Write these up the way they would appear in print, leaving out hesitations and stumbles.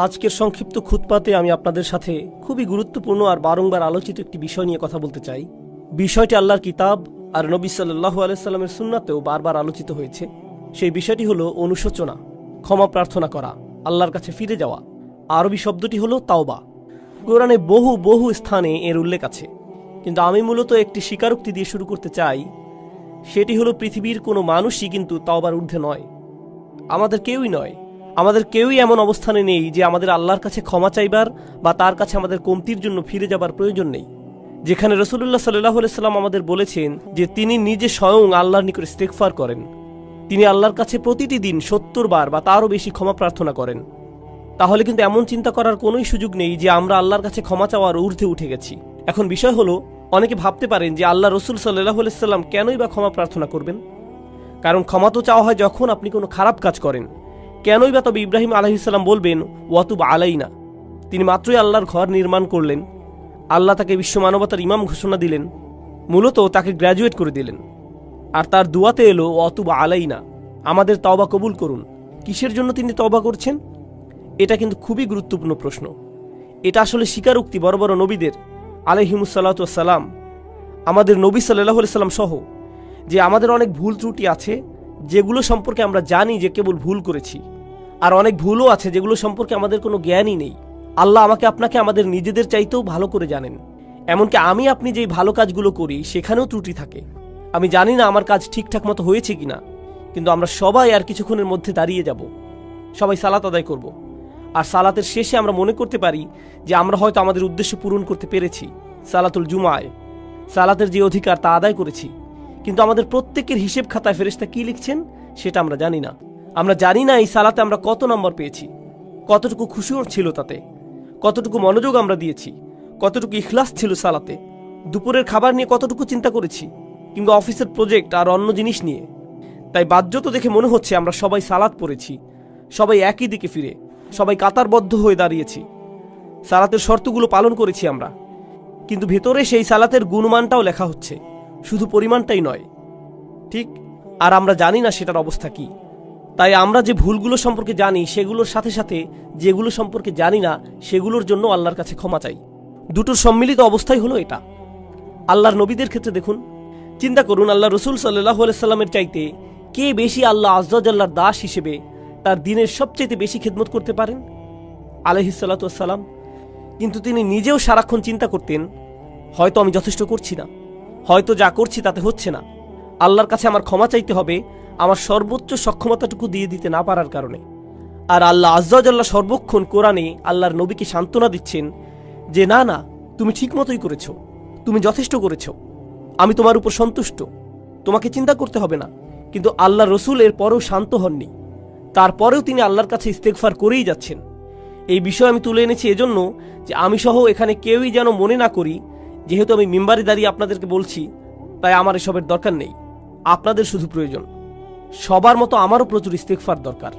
আজকের সংক্ষিপ্ত খুতবাতে আমি আপনাদের সাথে খুবই গুরুত্বপূর্ণ আর বারংবার আলোচিত একটি বিষয় নিয়ে কথা বলতে চাই। বিষয়টি আল্লাহর কিতাব আর নবী সাল্লাল্লাহু আলাইহি সাল্লামের সুন্নাতেও বারবার আলোচিত হয়েছে। সেই বিষয়টি হলো অনুশোচনা, ক্ষমা প্রার্থনা করা, আল্লাহর কাছে ফিরে যাওয়া। আরবি শব্দটি হলো তাওবা। কোরআনে বহু বহু স্থানে এর উল্লেখ আছে, কিন্তু আমি মূলত একটি স্বীকারোক্তি দিয়ে শুরু করতে চাই। সেটি হলো পৃথিবীর কোনো মানুষই কিন্তু তাওবার ঊর্ধ্বে নয়। আমাদের কেউই নয়, আমাদের কেউই এমন অবস্থানে নেই যে আমাদের আল্লাহর কাছে ক্ষমা চাইবার বা তার কাছে আমাদের কমতির জন্য ফিরে যাবার প্রয়োজন নেই। যেখানে রাসূলুল্লাহ সাল্লাল্লাহু আলাইহি সাল্লাম আমাদের বলেছেন যে তিনি নিজে স্বয়ং আল্লাহর নিকট ইস্তেগফার করেন, তিনি আল্লাহর কাছে প্রতিটি দিন ৭০ বার বা তারও বেশি ক্ষমা প্রার্থনা করেন। তাহলে কিন্তু এমন চিন্তা করার কোনোই সুযোগ নেই যে আমরা আল্লাহর কাছে ক্ষমা চাওয়ার ঊর্ধ্বে উঠে গেছি। এখন বিষয় হলো, অনেকে ভাবতে পারেন যে আল্লাহ রসুল সাল্লাল্লাহু আলাইহি সাল্লাম কেনই বা ক্ষমা প্রার্থনা করবেন? কারণ ক্ষমা তো চাওয়া হয় যখন আপনি কোনো খারাপ কাজ করেন। কেনই বা তবে ইব্রাহিম আলাইহিস সালাম বলবেন ওয়াতুব আলাইনা? তিনি মাত্রই আল্লাহর ঘর নির্মাণ করলেন, আল্লাহ তাকে বিশ্ব মানবতার ইমাম ঘোষণা দিলেন, মূলত তাকে গ্র্যাজুয়েট করে দিলেন, আর তার দুয়াতে এলো ওয়াতুব আলাইনা, আমাদের তওবা কবুল করুন। কিসের জন্য তিনি তওবা করছেন? এটা কিন্তু খুবই গুরুত্বপূর্ণ প্রশ্ন। এটা আসলে স্বীকারোক্তি বড় বড় নবীদের আলাইহিমুসসালাতু ওয়াসসালাম, আমাদের নবী সাল্লাল্লাহু আলাইহি সাল্লাম সহ, যে আমাদের অনেক ভুল ত্রুটি আছে যেগুলো সম্পর্কে আমরা জানি যে কেবল ভুল করেছি, আর অনেক ভুলও আছে যেগুলো সম্পর্কে আমাদের কোনো জ্ঞানই নেই। আল্লাহ আমাকে আপনাকে আমাদের নিজেদের চাইতেও ভালো করে জানেন। এমনকি আমি আপনি যেই ভালো কাজগুলো করি সেখানেও ত্রুটি থাকে। আমি জানি না আমার কাজ ঠিকঠাক মতো হয়েছে কিনা, কিন্তু আমরা সবাই আর কিছুক্ষণের মধ্যে দাঁড়িয়ে যাব, সবাই সালাত আদায় করব, আর সালাতের শেষে আমরা মনে করতে পারি যে আমরা হয়তো আমাদের উদ্দেশ্য পূরণ করতে পেরেছি, সালাতুল জুমায় সালাতের যে অধিকার তা আদায় করেছি। কিন্তু আমাদের প্রত্যেকের হিসেব খাতায় ফেরেশতা কি লিখছেন সেটা আমরা জানি না। আমরা জানি না এই সালাতে আমরা কত নম্বর পেয়েছি, কতটুকু খুশিও ছিল তাতে, কতটুকু মনোযোগ আমরা দিয়েছি, কতটুকু ইখলাস ছিল সালাতে, দুপুরের খাবার নিয়ে কতটুকু চিন্তা করেছি, কিংবা অফিসের প্রজেক্ট আর অন্য জিনিস নিয়ে। তাই বাহ্যত দেখে মনে হচ্ছে আমরা সবাই সালাত পড়েছি, সবাই একই দিকে ফিরে, সবাই কাতারবদ্ধ হয়ে দাঁড়িয়েছি, সালাতের শর্তগুলো পালন করেছি আমরা। কিন্তু ভেতরে সেই সালাতের গুণমানটাও লেখা হচ্ছে, শুধু পরিমাণটাই নয়, ঠিক? আর আমরা জানি না সেটার অবস্থা কি। তাই আমরা যে ভুলগুলো সম্পর্কে জানি সেগুলোর সাথে সাথে যেগুলো সম্পর্কে জানি না সেগুলোর জন্য আল্লাহর কাছে ক্ষমা চাই। দুটোর সম্মিলিত অবস্থাই হলো এটা। আল্লাহর নবীদের ক্ষেত্রে দেখুন, চিন্তা করুন, আল্লাহ রসুল সাল্লাল্লাহু আলাইহি সাল্লামের চাইতে কে বেশি আল্লাহ আযজা ওয়াজাল্লাহর দাস হিসেবে তার দিনের সবচেয়ে বেশি খেদমত করতে পারেন? আলাইহিস সালাতু ওয়াস সালাম। কিন্তু তিনি নিজেও সারাক্ষণ চিন্তা করতেন, হয়তো আমি যথেষ্ট করছি না, হয়তো যা করছি তাতে হচ্ছে না, আল্লাহর কাছে আমার ক্ষমা চাইতে হবে আমার সর্বোচ্চ সক্ষমতাটুকু দিয়ে দিতে না পারার কারণে। আর আল্লাহ আযজা ওয়াজাল্লাহ সর্বক্ষণ কোরআনে আল্লাহর নবীকে সান্ত্বনা দিচ্ছেন যে না না, তুমি ঠিক মতোই করেছো, তুমি যথেষ্ট করেছো, আমি তোমার উপর সন্তুষ্ট, তোমাকে চিন্তা করতে হবে না। কিন্তু আল্লাহ রসুল এর পরেও শান্ত হননি, তারপরেও তিনি আল্লাহর কাছে ইস্তেগফার করেই যাচ্ছেন। এই বিষয় আমি তুলে এনেছি এজন্য যে আমি সহ এখানে কেউই যেন মনে না করি যেহেতু আমি মিম্বারে দাঁড়িয়ে আপনাদেরকে বলছি তাই আমার এসবের দরকার নেই। আপনাদের শুধু প্রয়োজন, সবার মতো আমারও প্রচুর ইস্তেগফার দরকার।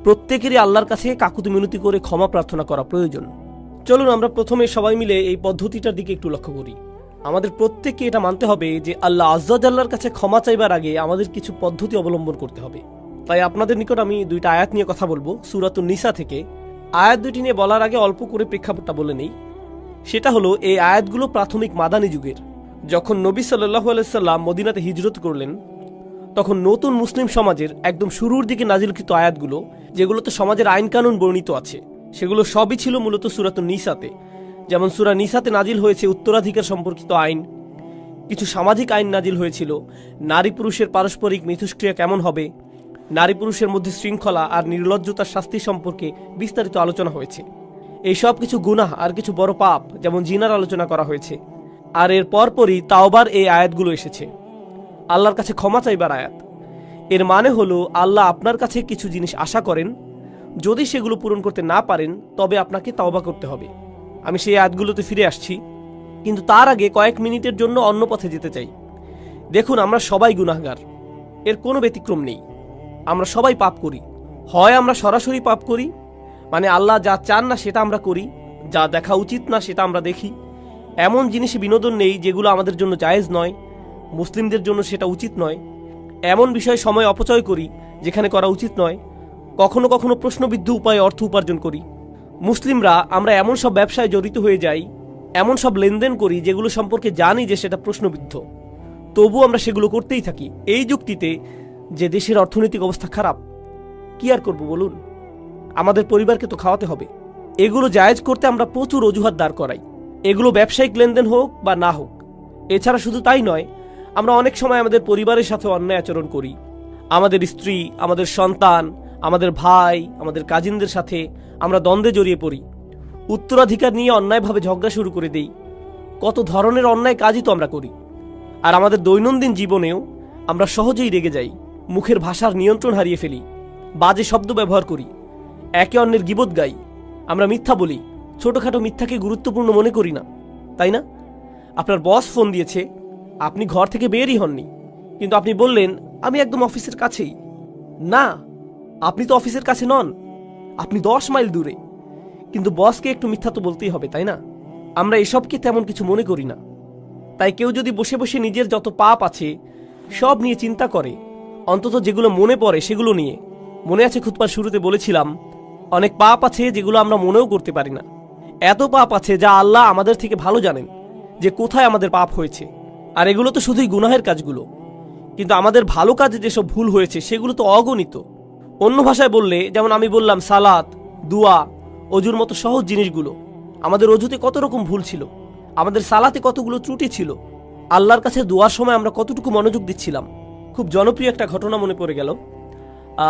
প্রত্যেকেরই আল্লাহর কাছে কাকুতি মিনতি করে ক্ষমা প্রার্থনা করা প্রয়োজন। চলুন আমরা প্রথমে সবাই মিলে এই পদ্ধতিটার দিকে একটু লক্ষ্য করি। আমাদের প্রত্যেককে এটা মানতে হবে যে আল্লাহ আযজা ওয়াজাল্লাহর কাছে ক্ষমা চাইবার আগে আমাদের কিছু পদ্ধতি অবলম্বন করতে হবে। তাই আপনাদের নিকট আমি দুইটা আয়াত নিয়ে কথা বলবো সূরাতুন নিসা থেকে। আয়াত দুটি নিয়ে বলার আগে অল্প করে প্রেক্ষাপটটা বলে নেই। সেটা হলো, এই আয়াতগুলো প্রাথমিক মাদানী যুগের। যখন নবী সাল্লাল্লাহু আলাইহি সাল্লাম মদিনাতে হিজরত করলেন তখন নতুন মুসলিম সমাজের একদম শুরুর দিকে নাজিলকৃত আয়াতগুলো, যেগুলোতে সমাজের আইন কানুন বর্ণিত আছে, সেগুলো সবই ছিল মূলত সূরাতুন নিসাতে। যেমন সূরা নিসাতে নাজিল হয়েছে উত্তরাধিকার সম্পর্কিত আইন, কিছু সামাজিক আইন নাজিল হয়েছিল, নারী পুরুষের পারস্পরিক মিথস্ক্রিয়া কেমন হবে, নারী পুরুষের মধ্যে শৃঙ্খলা আর নির্লজ্জতার শাস্তি সম্পর্কে বিস্তারিত আলোচনা হয়েছে। এই সব কিছু গুনাহ আর কিছু বড় পাপ যেমন জিনার আলোচনা করা হয়েছে। আর এর পরপরই তাওবার এই আয়াতগুলো এসেছে, আল্লাহর কাছে ক্ষমা চাইবার আয়াত। এর মানে হলো আল্লাহ আপনার কাছে কিছু জিনিস আশা করেন, যদি সেগুলো পূরণ করতে না পারেন তবে আপনাকে তাওবা করতে হবে। আমি সেই আয়াতগুলোতে ফিরে আসছি, কিন্তু তার আগে কয়েক মিনিটের জন্য অন্য পথে যেতে চাই। দেখুন, আমরা সবাই গুনাহগার, এর কোনো ব্যতিক্রম নেই। আমরা সবাই পাপ করি। হয় আমরা সরাসরি পাপ করি, মানে আল্লাহ যা চান না সেটা আমরা করি, যা দেখা উচিত না সেটা আমরা দেখি, এমন জিনিসে বিনোদন নেই যেগুলো আমাদের জন্য জায়েজ নয়, মুসলিমদের জন্য সেটা উচিত নয়, এমন বিষয়ে সময় অপচয় করি যেখানে করা উচিত নয়, কখনো কখনো প্রশ্নবিদ্ধ উপায়ে অর্থ উপার্জন করি, মুসলিমরা আমরা এমন সব ব্যবসায় জড়িত হয়ে যাই, এমন সব লেনদেন করি যেগুলো সম্পর্কে জানি যে সেটা প্রশ্নবিদ্ধ, তবু আমরা সেগুলো করতেই থাকি এই যুক্তিতে যে দেশের অর্থনৈতিক অবস্থা খারাপ। কি আর করব বলুন, আমাদের পরিবারকে তো খাওয়াতে হবে। এগুলো জায়েজ করতে আমরা প্রচুর অজুহাত দাঁড় করাই, এগুলো ব্যবসায়িক লেনদেন হোক বা না হোক। এছাড়া শুধু তাই নয়, আমরা অনেক সময় আমাদের পরিবারের সাথে অন্যায় আচরণ করি। আমাদের স্ত্রী, আমাদের সন্তান, আমাদের ভাই, আমাদের কাজিনদের সাথে আমরা দ্বন্দ্বে জড়িয়ে পড়ি, উত্তরাধিকার নিয়ে অন্যায়ভাবে ঝগড়া শুরু করে দেই। কত ধরনের অন্যায় কাজই তো আমরা করি। আর আমাদের দৈনন্দিন জীবনেও আমরা সহজেই রেগে যাই, মুখের ভাষার নিয়ন্ত্রণ হারিয়ে ফেলি, বাজে শব্দ ব্যবহার করি, একে অন্যের গীবত গাই, আমরা মিথ্যা বলি, ছোটখাটো মিথ্যাকে গুরুত্বপূর্ণ মনে করি না, তাই না? আপনার বস ফোন দিয়েছে, আপনি ঘর থেকে বেরই হননি, কিন্তু আপনি বললেন আমি একদম অফিসের কাছেই। না, আপনি তো অফিসের কাছে নন, আপনি 10 মাইল দূরে। কিন্তু বসকে একটু মিথ্যা তো বলতেই হবে, তাই না? আমরা এসবকে তেমন কিছু মনে করি না। তাই কেউ যদি বসে বসে নিজের যত পাপ আছে সব নিয়ে চিন্তা করে, অন্তত যেগুলো মনে পড়ে সেগুলো নিয়ে। মনে আছে খুতবার শুরুতে বলেছিলাম, অনেক পাপ আছে যেগুলো আমরা মনেও করতে পারি না। এত পাপ আছে যা আল্লাহ আমাদের থেকে ভালো জানেন যে কোথায় আমাদের পাপ হয়েছে। আর এগুলো তো শুধুই গুনাহের কাজগুলো, কিন্তু আমাদের ভালো কাজে যেসব ভুল হয়েছে সেগুলো তো অগণিত। অন্য ভাষায় বললে, যেমন আমি বললাম সালাত, দুয়া, অজুর মতো সহজ জিনিসগুলো, আমাদের অজুতে কত রকম ভুল ছিল, আমাদের সালাতে কতগুলো ত্রুটি ছিল, আল্লাহর কাছে দোয়ার সময় আমরা কতটুকু মনোযোগ দিচ্ছিলাম। খুব জনপ্রিয় একটা ঘটনা মনে পড়ে গেল,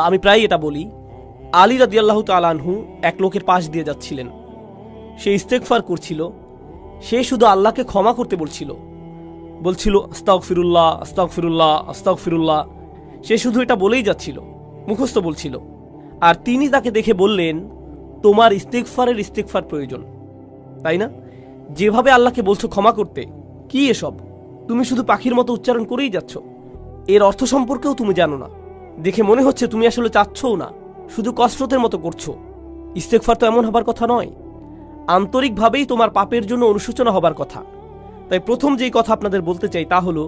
আমি প্রায় এটা বলি। আলী রাদিয়াল্লাহু তাআলা আনহু এক লোকের পাশ দিয়ে যাচ্ছিলেন, সে ইস্তেগফার করছিল, সে শুধু আল্লাহকে ক্ষমা করতে বলছিল আস্তাগফিরুল্লাহ আস্তাগফিরুল্লাহ আস্তাগফিরুল্লাহ। সে শুধু এটা বলেই যাচ্ছিল, মুখস্থ বলছিল। আর তিনি তাকে দেখে বললেন, তোমার ইস্তেগফার প্রয়োজন, তাই না? যেভাবে আল্লাহকে বলছো ক্ষমা করতে, কি এসব? তুমি শুধু পাখির মতো উচ্চারণ করেই যাচ্ছ, এর অর্থ সম্পর্কেও তুমি জানো না। দেখে মনে হচ্ছে তুমি আসলে চাচ্ছও না, শুধু কসরতের মতো করছো। ইস্তেগফার তো এমন হবার কথা নয়, আন্তরিকভাবেই তোমার পাপের জন্য অনুশোচনা হবার কথা। তাই প্রথম যেই কথা আপনাদের বলতে চাই তা হলো,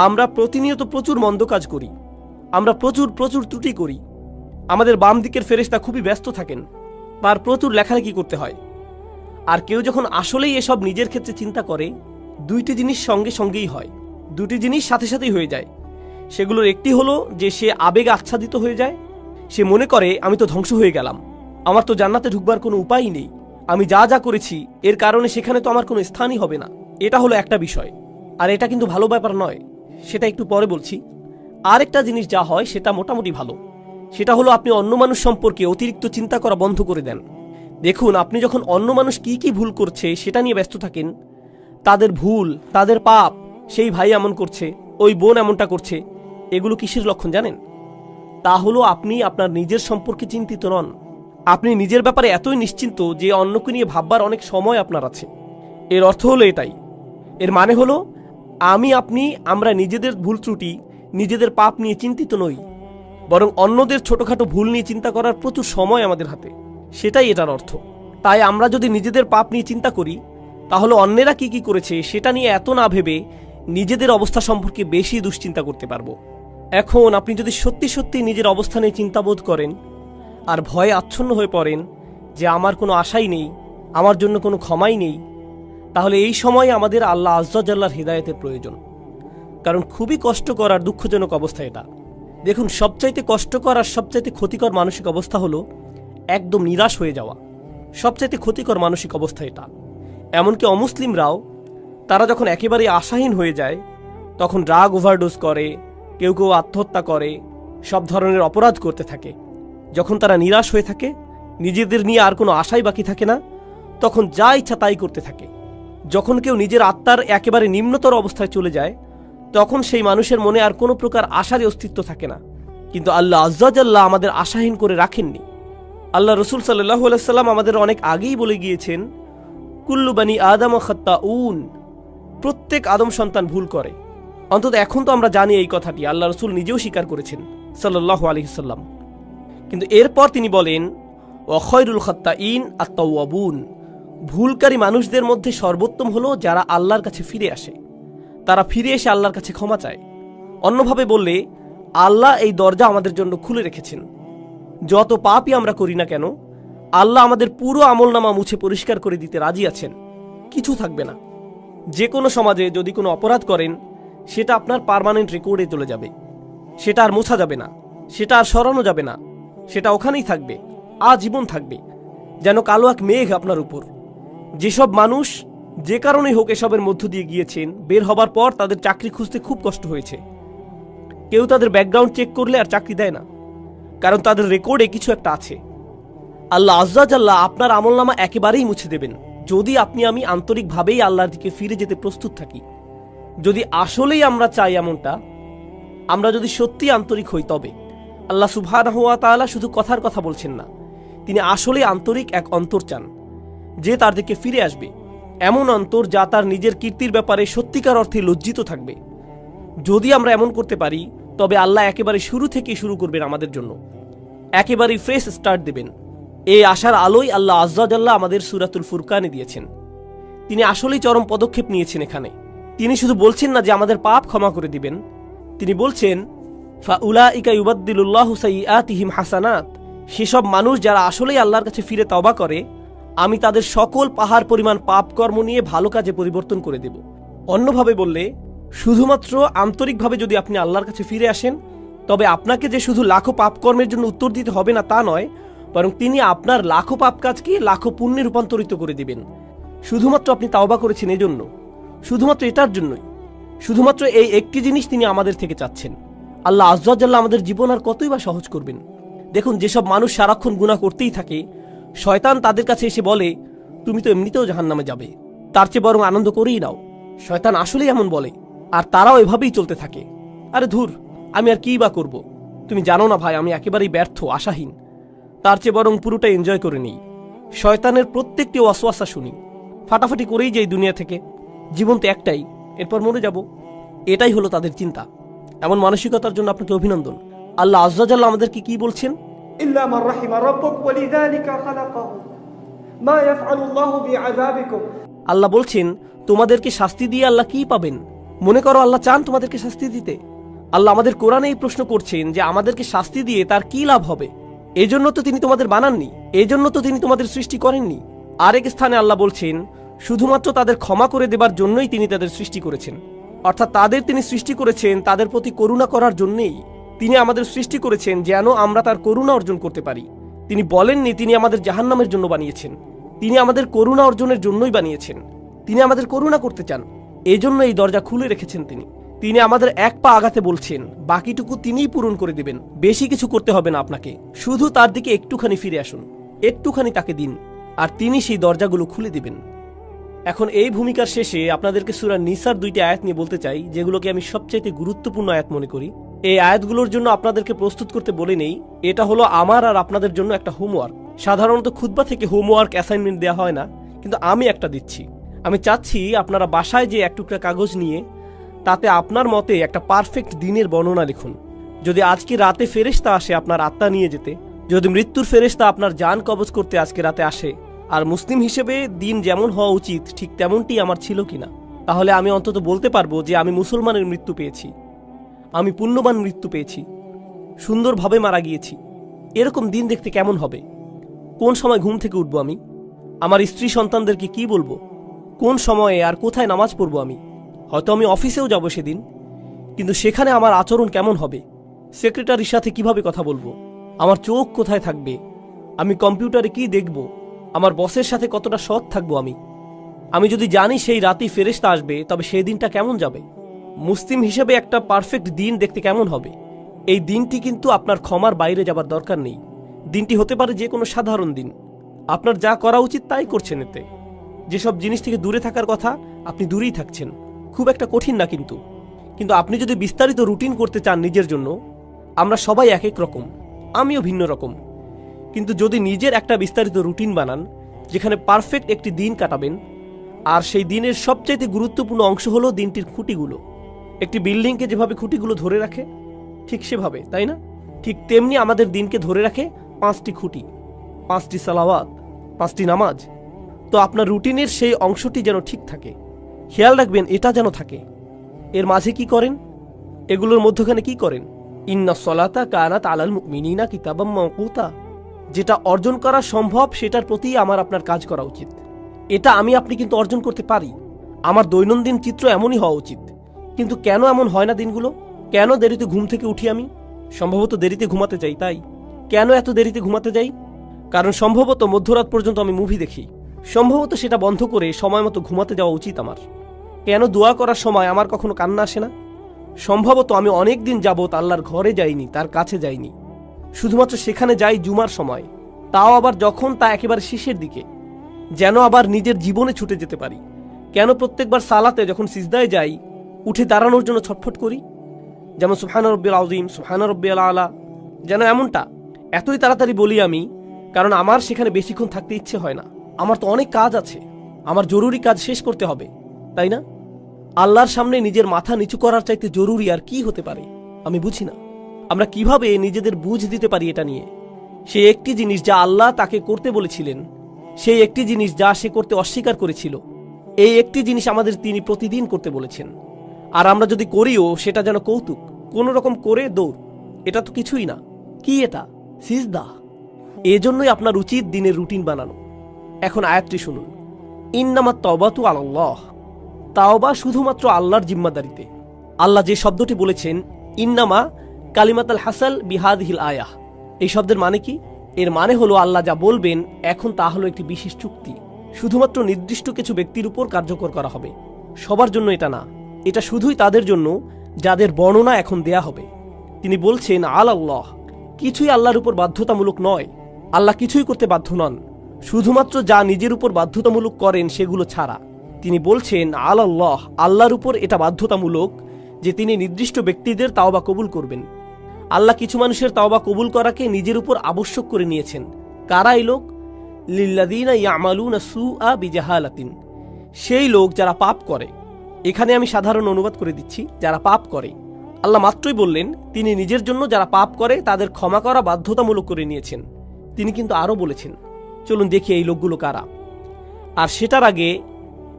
আমরা প্রতিনিয়ত প্রচুর মন্দ কাজ করি, আমরা প্রচুর ত্রুটি করি। আমাদের বাম দিকের ফেরেশতা খুবই ব্যস্ত থাকেন, তার প্রচুর লেখালেখি করতে হয়। আর কেউ যখন আসলেই এসব নিজের ক্ষেত্রে চিন্তা করে, দুইটি জিনিস সঙ্গেই হয়, দুটি জিনিস সাথে সাথেই হয়ে যায়। সেগুলোর একটি হলো যে সে আবেগে আচ্ছাদিত হয়ে যায়, সে মনে করে আমি তো ধ্বংস হয়ে গেলাম, আমার তো জান্নাতে ঢুকবার কোনো উপায়ই নেই, আমি যা যা করেছি এর কারণে সেখানে তো আমার কোনো স্থানই হবে না। এটা হলো একটা বিষয়, আর এটা কিন্তু ভালো ব্যাপার নয়, সেটা একটু পরে বলছি। আরেকটা জিনিস যা হয় সেটা মোটামুটি ভালো, সেটা হলো আপনি অন্য মানুষ সম্পর্কে অতিরিক্ত চিন্তা করা বন্ধ করে দেন। দেখুন, আপনি যখন অন্য মানুষ কি কি ভুল করছে সেটা নিয়ে ব্যস্ত থাকেন, তাদের ভুল, তাদের পাপ, সেই ভাই এমন করছে, ওই বোন এমনটা করছে, এগুলো কিসের লক্ষণ জানেন? তা হলো আপনি আপনার নিজের সম্পর্কে চিন্তিত নন। আপনি নিজের ব্যাপারে এতই নিশ্চিন্ত যে অন্যকে নিয়ে ভাববার অনেক সময় আপনার আছে। এর অর্থ হলো এটাই। এর মানে হলো আমরা নিজেদের ভুল ত্রুটি, নিজেদের পাপ নিয়ে চিন্তিত নই, বরং অন্যদের ছোটখাটো ভুল নিয়ে চিন্তা করার প্রচুর সময় আমাদের হাতে, সেটাই এটার অর্থ। তাই আমরা যদি নিজেদের পাপ নিয়ে চিন্তা করি, তাহলে অন্যেরা কি কি করেছে সেটা নিয়ে এত না ভেবে নিজেদের অবস্থা সম্পর্কে বেশি দুশ্চিন্তা করতে পারবো। এখন আপনি যদি সত্যি সত্যি নিজের অবস্থানে চিন্তাবোধ করেন আর ভয়ে আচ্ছন্ন হয়ে পড়েন যে আমার কোনো আশাই নেই, আমার জন্য কোনো ক্ষমাই নেই, তাহলে এই সময় আমাদের আল্লাহ আজ্জা ওয়া জাল্লার হিদায়াতের প্রয়োজন। কারণ খুবই কষ্টকর আর দুঃখজনক অবস্থা এটা। দেখুন, সবচাইতে কষ্টকর আর সবচাইতে ক্ষতিকর মানসিক অবস্থা হলো একদম নিরাশ হয়ে যাওয়া। সবচাইতে ক্ষতিকর মানসিক অবস্থা এটা। এমনকি অমুসলিমরাও, তারা যখন একেবারে আশাহীন হয়ে যায়, তখন ড্রাগ ওভারডোজ করে, কেউ কেউ আত্মহত্যা করে, সব ধরনের অপরাধ করতে থাকে। যখন তারা নিরাশ হয়ে থাকে, নিজেদের নিয়ে আর কোনো আশাই বাকি থাকে না, তখন যা ইচ্ছা তাই করতে থাকে। যখন কেউ নিজের আত্মার একেবারে নিম্নতর অবস্থায় চলে যায়, তখন সেই মানুষের মনে আর কোনো প্রকার আশারই অস্তিত্ব থাকে না। কিন্তু আল্লাহ আজ্জা ওয়া জাল্লা আমাদের আশাহীন করে রাখেননি। আল্লাহ রসুল সাল্লাল্লাহু আলাইহি সাল্লাম আমাদের অনেক আগেই বলে গিয়েছেন, কুল্লু বানি আদম খাত্তাউন, প্রত্যেক আদম সন্তান ভুল করে। অন্তত এখন তো আমরা জানি এই কথাটি, আল্লাহ রসুল নিজেও স্বীকার করেছেন সাল্লাল্লাহু আলাইহি সাল্লাম। কিন্তু এরপর তিনি বলেন, ওয়া খায়রুল খাত্তাইন আত-তাওয়াবুন, ভুলকারী মানুষদের মধ্যে সর্বোত্তম হলো যারা আল্লাহর কাছে ফিরে আসে, তারা ফিরে এসে আল্লাহর কাছে ক্ষমা চায়। অন্যভাবে বললে, আল্লাহ এই দরজা আমাদের জন্য খুলে রেখেছেন। যত পাপই আমরা করি না কেন, আল্লাহ আমাদের পুরো আমলনামা মুছে পরিষ্কার করে দিতে রাজি আছেন, কিছু থাকবে না। যে কোনো সমাজে যদি কোনো অপরাধ করেন, সেটা আপনার পার্মানেন্ট রেকর্ডে চলে যাবে, সেটা আর মোছা যাবে না, সেটা আর সরানো যাবে না, সেটা ওখানেই থাকবে, আজীবন থাকবে, যেন কালো এক মেঘ আপনার উপর। যেসব মানুষ যে কারণেই হোক এসবের মধ্য দিয়ে গিয়েছেন, বের হবার পর তাদের চাকরি খুঁজতে খুব কষ্ট হয়েছে। কেউ তাদের ব্যাকগ্রাউন্ড চেক করলে আর চাকরি দেয় না, কারণ তাদের রেকর্ডে কিছু একটা আছে। আল্লাহ আজ্জা জাল্লাহ আপনার আমলনামা একেবারেই মুছে দেবেন, যদি আপনি আমি আন্তরিকভাবেই আল্লাহর দিকে ফিরে যেতে প্রস্তুত থাকি। যদি আসলেই আমরা চাই এমনটা, আমরা যদি সত্যি আন্তরিক হই, তবে আল্লাহ সুবহানাহু ওয়া তাআলা শুধু কথার কথা বলছেন না, তিনি আসলেই আন্তরিক এক অন্তর চান, যে তার দিকে ফিরে আসবে। এমন অন্তর যা তার নিজের কীর্তির ব্যাপারে সত্যিকার অর্থে লজ্জিত থাকবে। যদি আমরা এমন করতে পারি, তবে আল্লাহ একেবারে শুরু থেকেই শুরু করবেন আমাদের জন্য, একেবারেই ফ্রেশ স্টার্ট দেবেন। এই আশার আলোই আল্লাহ আজ্জা জাল্লাহ আমাদের সূরাতুল ফুরকানে দিয়েছেন। তিনি আসলেই চরম পদক্ষেপ নিয়েছেন এখানে। তিনি শুধু বলছেন না যে আমাদের পাপ ক্ষমা করে দিবেন, তিনি বলছেন ফাউলাইকা ইউবাদদিলুল্লাহু সাইয়্যাতিহিম হাসানাত, সেসব মানুষ যারা আসলেই আল্লাহর কাছে ফিরে তওবা করে, আমি তাদের সকল পাহাড় পরিমাণ পাপ কর্ম নিয়ে ভালো কাজে পরিবর্তন করে দেব। অন্যভাবে বললে, শুধুমাত্র আন্তরিকভাবে যদি আপনি আল্লাহর কাছে ফিরে আসেন, তবে আপনাকে যে শুধু লাখো পাপ কর্মের জন্য উত্তর দিতে হবে না তা নয়, বরং তিনি আপনার লাখো পাপ কাজকে লাখো পুণ্যে রূপান্তরিত করে দিবেন। শুধুমাত্র আপনি তাওবা করেছেন এজন্য, শুধুমাত্র এটার জন্যই, শুধুমাত্র এই একটি জিনিস তিনি আমাদের থেকে চাচ্ছেন। আল্লাহ আজ্জা জাল্লাহ আমাদের জীবন আর কতই বা সহজ করবেন। দেখুন, যেসব মানুষ সারাক্ষণ গুনাহ করতেই থাকে, শয়তান তাদের কাছে এসে বলে, তুমি তো এমনিতেও জাহান্নামে যাবে, তার চেয়ে বরং আনন্দ করেই নাও। শয়তান আসলেই এমন বলে, আর তারাও এভাবেই চলতে থাকে। আরে ধুর, আমি আর কি বা করব, তুমি জানো না ভাই, আমি একেবারেই ব্যর্থ, আশাহীন, তার চেয়ে বরং পুরোটা এনজয় করে নেই। শয়তানের প্রত্যেকটি ওয়াসওয়াসা শুনি, ফাটাফাটি করেই যাই দুনিয়া থেকে, জীবন তো একটাই, এরপর মরে যাব, এটাই হলো তাদের চিন্তা। এমন মানসিকতার জন্য আপনাকে অভিনন্দন। আল্লাহ আজ্জা জাল্লাহ আমাদেরকে কি বলছেন? ইল্লা মান রাহিমা রাব্বুক ওয়ালিযালিকা খালাকাহু মা ইয়াফআলুল্লাহু বিআযাবিকুম। আল্লাহ বলছেন, তোমাদেরকে শাস্তি দিয়ে আল্লাহ কি পাবেন? মনে করো আল্লাহ চান তোমাদেরকে শাস্তি দিতে? আল্লাহ আমাদের কোরআনে এই প্রশ্ন করছেন যে আমাদেরকে শাস্তি দিয়ে তার কি লাভ হবে? এজন্য তো তিনি তোমাদের বানাননি, এজন্য তো তিনি তোমাদের সৃষ্টি করেননি। আরেক স্থানে আল্লাহ বলছেন, শুধুমাত্র তাদের ক্ষমা করে দেবার জন্যই তিনি তাদের সৃষ্টি করেছেন। অর্থাৎ তাদের তিনি সৃষ্টি করেছেন তাদের প্রতি করুণা করার জন্যই। তিনি আমাদের সৃষ্টি করেছেন যেন আমরা তার করুণা অর্জন করতে পারি। তিনি বলেননি তিনি আমাদের জাহান্নামের জন্য বানিয়েছেন, তিনি আমাদের করুণা অর্জনের জন্যই বানিয়েছেন। তিনি আমাদের করুণা করতে চান, এজন্য এই দরজা খুলে রেখেছেন তিনি। তিনি আমাদের এক পা আগাতে বলছেন, বাকিটুকু তিনিই পূরণ করে দেবেন। বেশি কিছু করতে হবে না আপনাকে, শুধু তার দিকে একটুখানি ফিরে আসুন, একটুখানি তাকে দিন, আর তিনি সেই দরজাগুলো খুলে দিবেন। এখন এই ভূমিকার শেষে আপনাদেরকে সূরা নিসার 2টি আয়াত নিয়ে বলতে চাই, যেগুলোকে আমি সবচাইতে গুরুত্বপূর্ণ আয়াত মনে করি। এই আয়াতগুলোর জন্য আপনাদেরকে প্রস্তুত করতে বলে নেই, এটা হলো আমার আর আপনাদের জন্য একটা হোমওয়ার্ক। সাধারণত খুতবা থেকে হোমওয়ার্ক অ্যাসাইনমেন্ট দেওয়া হয় না, কিন্তু আমি একটা দিচ্ছি। আমি চাচ্ছি আপনারা বাসায় যে এক টুকরা কাগজ নিয়ে তাতে আপনার মতে একটা পারফেক্ট দিনের বর্ণনা লিখুন। যদি আজকে রাতে ফেরেশতা আসে আপনার আত্মা নিয়ে যেতে, যদি মৃত্যুর ফেরেশতা আপনার জান কবজ করতে আজকে রাতে আসে, আর মুসলিম হিসেবে দিন যেমন হওয়া উচিত ঠিক তেমনটি আমার ছিল কিনা, তাহলে আমি অন্তত বলতে পারবো যে আমি মুসলমানের মৃত্যু পেয়েছি, আমি পুণ্যবান মৃত্যু পেয়েছি, সুন্দরভাবে মারা গিয়েছি। এরকম দিন দেখতে কেমন হবে? কোন সময় ঘুম থেকে উঠবো আমি? আমার স্ত্রী সন্তানদেরকে কি বলবো? কোন সময়ে আর কোথায় নামাজ পড়বো আমি? হয়তো আমি অফিসেও যাব সেদিন, কিন্তু সেখানে আমার আচরণ কেমন হবে? সেক্রেটারির সাথে কিভাবে কথা বলবো? আমার চোখ কোথায় থাকবে? আমি কম্পিউটারে কি দেখব? আমার বসের সাথে কতটা সৎ থাকবো আমি? আমি যদি জানি সেই রাতেই ফেরেশতা আসবে, তবে সেই দিনটা কেমন যাবে? মুসলিম হিসেবে একটা পারফেক্ট দিন দেখতে কেমন হবে? এই দিনটি কিন্তু আপনার ক্ষমার বাইরে যাবার দরকার নেই। দিনটি হতে পারে যে কোনো সাধারণ দিন, আপনার যা করা উচিত তাই করছেন। এতে যেসব জিনিস থেকে দূরে থাকার কথা আপনি দূরেই থাকছেন, খুব একটা কঠিন না। কিন্তু আপনি যদি বিস্তারিত রুটিন করতে চান নিজের জন্য, আমরা সবাই এক এক রকম, আমিও ভিন্ন রকম, কিন্তু যদি নিজের একটা বিস্তারিত রুটিন বানান যেখানে পারফেক্ট একটি দিন কাটাবেন, আর সেই দিনের সবচাইতে গুরুত্বপূর্ণ অংশ হলো দিনটির খুঁটিগুলো। একটি বিল্ডিংকে যেভাবে খুঁটিগুলো ধরে রাখে ঠিক সেভাবে, তাই না? ঠিক তেমনি আমাদের দিনকে ধরে রাখে 5টি খুঁটি, 5টি সালাওয়াত, 5টি নামাজ। তো আপনার রুটিনের সেই অংশটি যেন ঠিক থাকে, খেয়াল রাখবেন এটা যেন থাকে। এর মাঝে কি করেন? এগুলোর মধ্যখানে কি করেন? ইন্নাস সালাতা কানাত আলাল মুমিনিনা কিতাবাম মাওকুতা, যেটা অর্জন করা সম্ভব সেটার প্রতি আমার আপনার কাজ করা উচিত। এটা আমি আপনি কিন্তু অর্জন করতে পারি। আমার দৈনন্দিন চিত্র এমনই হওয়া উচিত। কিন্তু কেন এমন হয় না দিনগুলো? কেন দেরিতে ঘুম থেকে উঠি আমি? সম্ভবত দেরিতে ঘুমাতে যাই। তাই কেন এত দেরিতে ঘুমাতে যাই? কারণ সম্ভবত মধ্যরাত পর্যন্ত আমি মুভি দেখি। সম্ভবত সেটা বন্ধ করে সময় মতো ঘুমাতে যাওয়া উচিত আমার। কেন দোয়া করার সময় আমার কখনো কান্না আসে না? সম্ভবত আমি অনেক দিন যাবত আল্লাহর ঘরে যাইনি, তার কাছে যাইনি। শুধুমাত্র সেখানে যাই জুমার সময়, তাও আবার যখন তা একেবারে শেষের দিকে, যেন আবার নিজের জীবনে ছুটে যেতে পারি। কেন প্রত্যেকবার সালাতে যখন সিজদায় যাই উঠে দাঁড়ানোর জন্য ছটফট করি? যেমন সুবহান রাব্বিল আযীম, সুবহান রাব্বিয়াল আলা, যেন এমনটা এতই তাড়াতাড়ি বলি আমি, কারণ আমার সেখানে বেশিক্ষণ থাকতে ইচ্ছে হয় না। আমার তো অনেক কাজ আছে, আমার জরুরি কাজ শেষ করতে হবে, তাই না? আল্লাহর সামনে নিজের মাথা নিচু করার চাইতে জরুরি আর কি হতে পারে? আমি বুঝি না আমরা কিভাবে নিজেদের বুঝ দিতে পারি এটা নিয়ে। সেই একটি জিনিস যা আল্লাহ তাকে করতে বলেছিলেন, সেই একটি জিনিস যা সে করতে অস্বীকার করেছিল, এই একটি জিনিস আমাদের তিনি প্রতিদিন করতে বলেছেন। আর আমরা যদি করিও সেটা যেন কৌতুক, কোনো রকম করে দৌড়। এটা তো কিছুই না। কি এটা? সিজদা। এজন্যই আপনার উচিত দিনের রুটিন বানানো। এখন আয়াতটি শুনুন, ইন্নামাত তাওবাতু আলাল্লাহ। তাওবা শুধুমাত্র আল্লাহর জিম্মাদারিতে। আল্লাহ যে শব্দটি বলেছেন ইন্নামা কালিমাতাল হাসাল বিহাদিহিল আয়াহ, এই শব্দের মানে কি? এর মানে হলো আল্লাহ যা বলবেন এখন তা হলো একটি বিশেষ চুক্তি, শুধুমাত্র নির্দিষ্ট কিছু ব্যক্তির উপর কার্যকর করা হবে, সবার জন্য এটা না। এটা শুধুই তাদের জন্য যাদের বর্ণনা এখন দেয়া হবে। তিনি বলছেন আল্লাহ, কিছুই আল্লাহর উপর বাধ্যতামূলক নয়। আল্লাহ কিছুই করতে বাধ্য নন, শুধুমাত্র যা নিজের উপর বাধ্যতামূলক করেন সেগুলো ছাড়া। তিনি বলছেন আল্লাহ, আল্লাহর উপর এটা বাধ্যতামূলক যে তিনি নির্দিষ্ট ব্যক্তিদের তাওবা কবুল করবেন। আল্লাহ কিছু মানুষের তাওবা কবুল করাকে নিজের উপর আবশ্যক করে নিয়েছেন। কারা এই লোক? লিল্লাযীনা ইয়ামালুনা সুআ বিজাহালাতিন, সেই লোক যারা পাপ করে। এখানে আমি সাধারণ অনুবাদ করে দিচ্ছি, যারা পাপ করে। আল্লাহ মাত্রই বললেন তিনি নিজের জন্য যারা পাপ করে তাদের ক্ষমা করা বাধ্যতামূলক করে নিয়েছেন। তিনি কিন্তু আরও বলেছেন, চলুন দেখি এই লোকগুলো কারা। আর সেটার আগে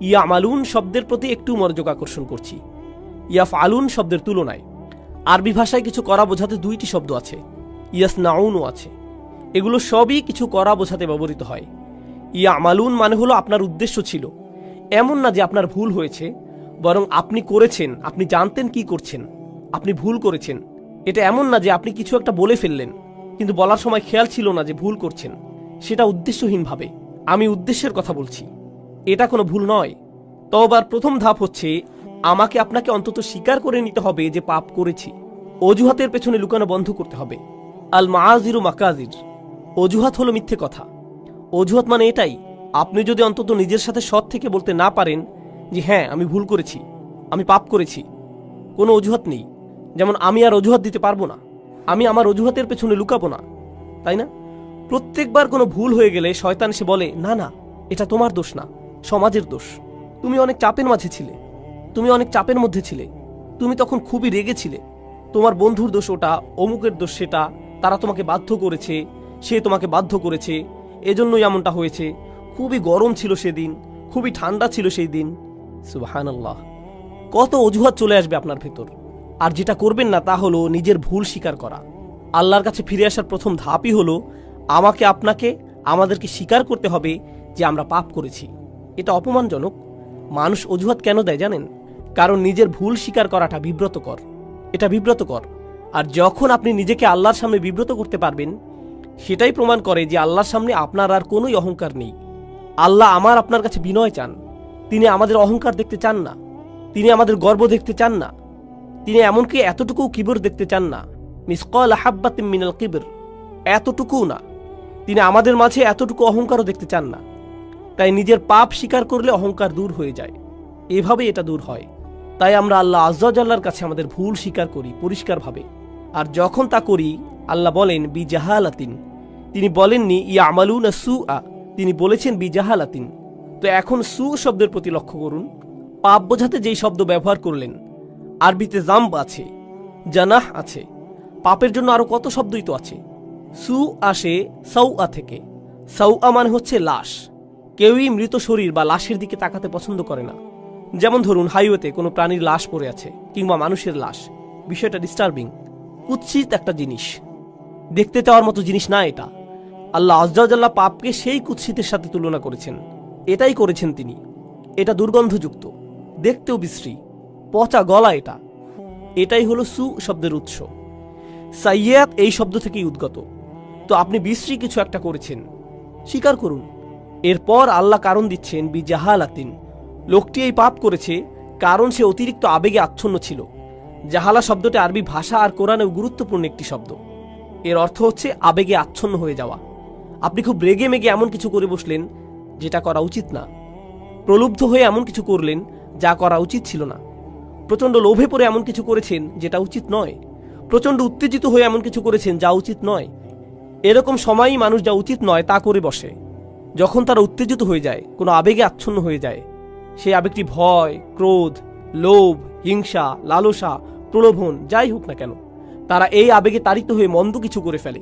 ইয়ামালুন শব্দের প্রতি একটু মনোযোগ আকর্ষণ করছি। ইয়াফআলুন শব্দের তুলনায় আরবি ভাষায় কিছু করা বোঝাতে দুইটি শব্দ আছে, ইয়াসনাউনও আছে। এগুলো সবই কিছু করা বোঝাতে ব্যবহৃত হয়। ইয়ামালুন মানে হলো আপনার উদ্দেশ্য ছিল, এমন না যে আপনার ভুল হয়েছে, বরং আপনি করেছেন, আপনি জানতেন কি করছেন, আপনি ভুল করেছেন। এটা এমন না যে আপনি কিছু একটা বলে ফেললেন কিন্তু বলার সময় খেয়াল ছিল না যে ভুল করছেন, সেটা উদ্দেশ্যহীনভাবে। আমি উদ্দেশ্যের কথা বলছি, এটা কোনো ভুল নয়। তওবার প্রথম ধাপ হচ্ছে আমাকে আপনাকে অন্তত স্বীকার করে নিতে হবে যে পাপ করেছি। অজুহাতের পেছনে লুকানো বন্ধ করতে হবে। আল মাআযিরু মাকাযির, অজুহাত হলো মিথ্যে কথা। অজুহাত মানে এটাই, আপনি যদি অন্তত নিজের সাথে সৎ থেকে বলতে না পারেন যে হ্যাঁ আমি ভুল করেছি, আমি পাপ করেছি, কোনো অজুহাত নেই। যেমন আমি আর অজুহাত দিতে পারবো না, আমি আমার অজুহাতের পেছনে লুকাবো না, তাই না? প্রত্যেকবার কোনো ভুল হয়ে গেলে শয়তান এসে বলে না না এটা তোমার দোষ না, সমাজের দোষ। তুমি অনেক চাপের মাঝে ছিলে, তুমি অনেক চাপের মধ্যে ছিলে, তুমি তখন খুবই রেগেছিলে, তোমার বন্ধুর দোষ ওটা, অমুকের দোষ সেটা, তারা তোমাকে বাধ্য করেছে, সে তোমাকে বাধ্য করেছে, এজন্যই এমনটা হয়েছে, খুবই গরম ছিল সেদিন, খুবই ঠান্ডা ছিল সেই দিন। সুবহানাল্লাহ, কত অজুহাত চলে আসবে আপনার ভেতর। আর যেটা করবেন না তা হলো নিজের ভুল স্বীকার করা। আল্লাহর কাছে ফিরে আসার প্রথম ধাপই হলো আমাকে আপনাকে আমাদেরকে স্বীকার করতে হবে যে আমরা পাপ করেছি। এটা অপমানজনক। মানুষ অজুহাত কেন দেয় জানেন? কারণ নিজের ভুল স্বীকার করাটা বিব্রতকর, এটা বিব্রতকর। আর যখন আপনি নিজেকে আল্লাহর সামনে বিব্রত করতে পারবেন, সেটাই প্রমাণ করে যে আল্লাহর সামনে আপনার আর কোনোই অহংকার নেই। আল্লাহ আমার আপনার কাছে বিনয় চান, তিনি আমাদের অহংকার দেখতে চান না, তিনি আমাদের গর্ব দেখতে চান না, তিনি এমনকি এতটুকু কিবর দেখতে চান না, মিসকাল হাব্বাতিন মিনাল কিবর, এতটুকুও না। তিনি আমাদের মাঝে এতটুকু অহংকারও দেখতে চান না। তাই নিজের পাপ স্বীকার করলে অহংকার দূর হয়ে যায়, এভাবেই এটা দূর হয়। তাই আমরা আল্লাহ আজ্জা ওয়া জাল্লার কাছে আমাদের ভুল স্বীকার করি পরিষ্কারভাবে। আর যখন তা করি আল্লাহ বলেন বিজাহালাতিন, তিনি বলেননি ইয়ামালুনা সুআ, তিনি বলেছেন বিজাহালাতিন। তো এখন সু শব্দের প্রতি লক্ষ্য করুন। পাপ বোঝাতে যেই শব্দ ব্যবহার করলেন, আরবিতে জাম্ব আছে, জানাহ আছে, পাপের জন্য আরো কত শব্দই তো আছে। সু আসে সাউআ থেকে। সাউআ মানে হচ্ছে লাশ। কেউই মৃত শরীর বা লাশের দিকে তাকাতে পছন্দ করে না। যেমন ধরুন হাইওয়েতে কোনো প্রাণীর লাশ পড়ে আছে কিংবা মানুষের লাশ, বিষয়টা ডিস্টার্বিং, কুৎসিত একটা জিনিস, দেখতে চাওয়ার মতো জিনিস না এটা। আল্লাহ আজ্জাওয়াজাল্লা পাপকে সেই কুৎসিতের সাথে তুলনা করেছেন। এটাই করেছেন তিনি। এটা দুর্গন্ধযুক্ত, দেখতেও বিশ্রী, পচা গলা। এটাই হলো সু শব্দের উৎস। সাইয়াত এই শব্দ থেকেই উদ্গত। তো আপনি বিশ্রী কিছু একটা করেছেন, স্বীকার করুন। এরপর আল্লাহ কারণ দিচ্ছেন বিজাহালাতিন, লোকটি এই পাপ করেছে কারণ সে অতিরিক্ত আবেগে আচ্ছন্ন ছিল। জাহালা শব্দটি আরবি ভাষা আর কোরআনেও গুরুত্বপূর্ণ একটি শব্দ। এর অর্থ হচ্ছে আবেগে আচ্ছন্ন হয়ে যাওয়া। আপনি খুব রেগে মেগে এমন কিছু করে বসলেন যেটা করা উচিত না। প্রলুব্ধ হয়ে এমন কিছু করলেন যা করা উচিত ছিল না। প্রচণ্ড লোভে পড়ে এমন কিছু করেছেন যেটা উচিত নয়। প্রচণ্ড উত্তেজিত হয়ে এমন কিছু করেছেন যা উচিত নয়। এরকম সময়ই মানুষ যা উচিত নয় তা করে বসে। যখন তারা উত্তেজিত হয়ে যায়, কোনো আবেগে আচ্ছন্ন হয়ে যায়, সেই আবেগটি ভয়, ক্রোধ, লোভ, হিংসা, লালসা, প্রলোভন যাই হোক না কেন, তারা এই আবেগে তাড়িত হয়ে মন্দ কিছু করে ফেলে।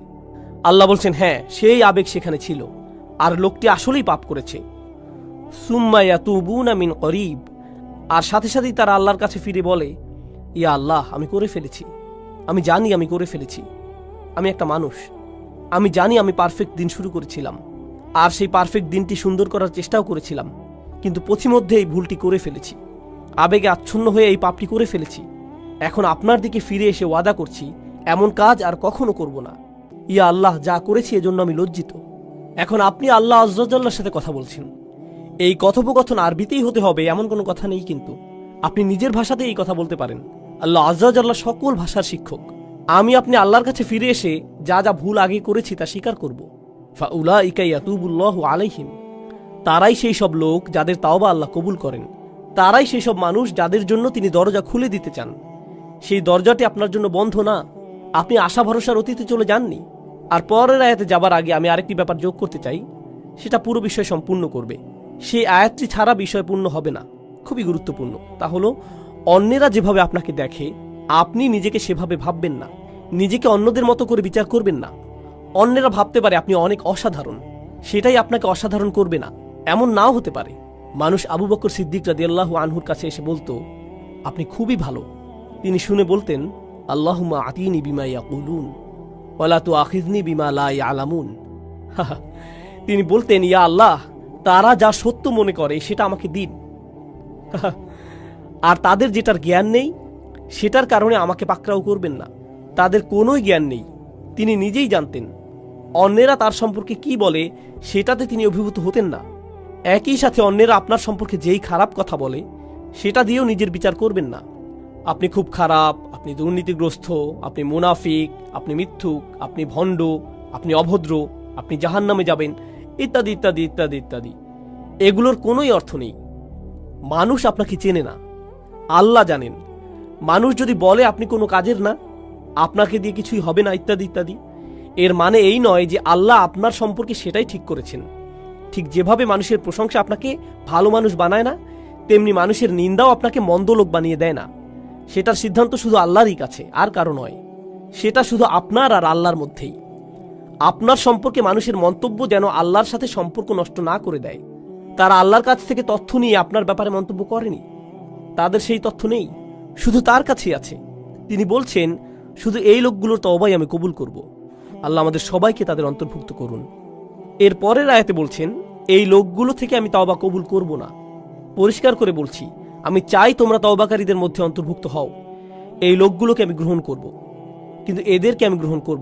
আল্লাহ বলছেন, হ্যাঁ, সেই আবেগ সেখানে ছিল আর লোকটি আসলেই পাপ করেছে। সুম্মা ইয়াতুবুনা মিন করিব, আর সাথে সাথেই তারা আল্লাহর কাছে ফিরে বলে, ইয়া আল্লাহ, আমি করে ফেলেছি, আমি জানি আমি করে ফেলেছি, আমি একটা মানুষ, আমি জানি আমি পারফেক্ট দিন শুরু করেছিলাম আর সেই পারফেক্ট দিনটি সুন্দর করার চেষ্টাও করেছিলাম, কিন্তু পথিমধ্যে এই ভুলটি করে ফেলেছি, আবেগে আচ্ছন্ন হয়ে এই পাপটি করে ফেলেছি। এখন আপনার দিকে ফিরে এসে ওয়াদা করছি এমন কাজ আর কখনো করব না। ইয়া আল্লাহ, যা করেছি এজন্য আমি লজ্জিত। এখন আপনি আল্লাহ আজ্জাওয়াজাল্লার সাথে কথা বলছেন। এই কথোপকথন আরবিতেই হতে হবে এমন কোনো কথা নেই, কিন্তু আপনি নিজের ভাষাতে এই কথা বলতে পারেন। আল্লাহ আজ্জাওয়াজাল্লাহ সকল ভাষার শিক্ষক। আমি আপনি আল্লাহর কাছে ফিরে এসে যা যা ভুল আগে করেছি তা স্বীকার করব। ফাউলাইকা ইয়াতুবুল্লাহু আলাইহিম, তারাই সেই সব লোক যাদের তাওবা আল্লাহ কবুল করেন। তারাই সেই সব মানুষ যাদের জন্য তিনি দরজা খুলে দিতে চান। সেই দরজাটি আপনার জন্য বন্ধ না। আপনি আশা ভরসার অতীতে চলে যাননি। আর পরের আয়াতে যাবার আগে আমি আরেকটি ব্যাপার যোগ করতে চাই, সেটা পুরো বিষয় সম্পূর্ণ করবে। সেই আয়াতটি ছাড়া বিষয় পূর্ণ হবে না। খুবই গুরুত্বপূর্ণ। তা হলো, অন্যেরা যেভাবে আপনাকে দেখে আপনি নিজেকে সেভাবে ভাববেন না। নিজেকে অন্যদের মতো করে বিচার করবেন না। অন্যেরা ভাবতে পারে আপনি অনেক অসাধারণ, সেটাই আপনাকে অসাধারণ করবে না, এমন নাও হতে পারে। মানুষ আবু বকর সিদ্দিক রাদিয়াল্লাহু আনহুর কাছে এসে বলতো, আপনি খুবই ভালো। তিনি শুনে বলতেন, আল্লাহুম্মা আতিনি বিমা ইয়াকুলুন ওয়ালা তুআখিযনি বিমা লা ইয়ালামুন। তিনি বলতেন, ইয়া আল্লাহ, তারা যা সত্য মনে করে সেটা আমাকে দিন, আর তাদের যেটার জ্ঞান নেই সেটার কারণে আমাকে পাকড়াও করবেন না। তাদের কোনোই জ্ঞান নেই, তিনি নিজেই জানতেন। অন্যেরা তার সম্পর্কে কি বলে সেটাতে তিনি অভিভূত হতেন না। একই সাথে অন্যেরা আপনার সম্পর্কে যেই খারাপ কথা বলে সেটা দিয়েও নিজের বিচার করবেন না। আপনি খুব খারাপ, আপনি দুর্নীতিগ্রস্ত, আপনি মুনাফিক, আপনি মিথ্যুক, আপনি ভণ্ড, আপনি অভদ্র, আপনি জাহান্নামে যাবেন, ইত্যাদি ইত্যাদি ইত্যাদি ইত্যাদি। এগুলোর কোনোই অর্থ নেই। মানুষ আপনাকে চেনে না, আল্লাহ জানেন। মানুষ যদি বলে আপনি কোনো কাজের না, আপনাকে দিয়ে কিছুই হবে না, ইত্যাদি ইত্যাদি, এর মানে এই নয় যে আল্লাহ আপনার সম্পর্কে সেটাই ঠিক করেছেন। ঠিক যেভাবে মানুষের প্রশংসা আপনাকে ভালো মানুষ বানায় না, তেমনি মানুষের নিন্দাও আপনাকে মন্দ লোক বানিয়ে দেয় না। সেটার সিদ্ধান্ত শুধু আল্লাহরই কাছে, আর কারো নয়। সেটা শুধু আপনার আর আল্লাহর মধ্যেই। আপনার সম্পর্কে মানুষের মন্তব্য যেন আল্লাহর সাথে সম্পর্ক নষ্ট না করে দেয়। তারা আল্লাহর কাছ থেকে তথ্য নিয়ে আপনার ব্যাপারে মন্তব্য করেনি, তাদের সেই তথ্য নেই, শুধু তার কাছেই আছে। তিনি বলছেন, শুধু এই লোকগুলোর তওবাই আমি কবুল করব। আল্লাহ আমাদের সবাইকে তাদের অন্তর্ভুক্ত করুন। এর পরের আয়াতে বলছেন, এই লোকগুলো থেকে আমি তওবা কবুল করব না। পরিষ্কার করে বলছি, আমি চাই তোমরা তওবাকারীদের মধ্যে অন্তর্ভুক্ত হও। এই লোকগুলোকে আমি গ্রহণ করব, কিন্তু এদেরকে আমি গ্রহণ করব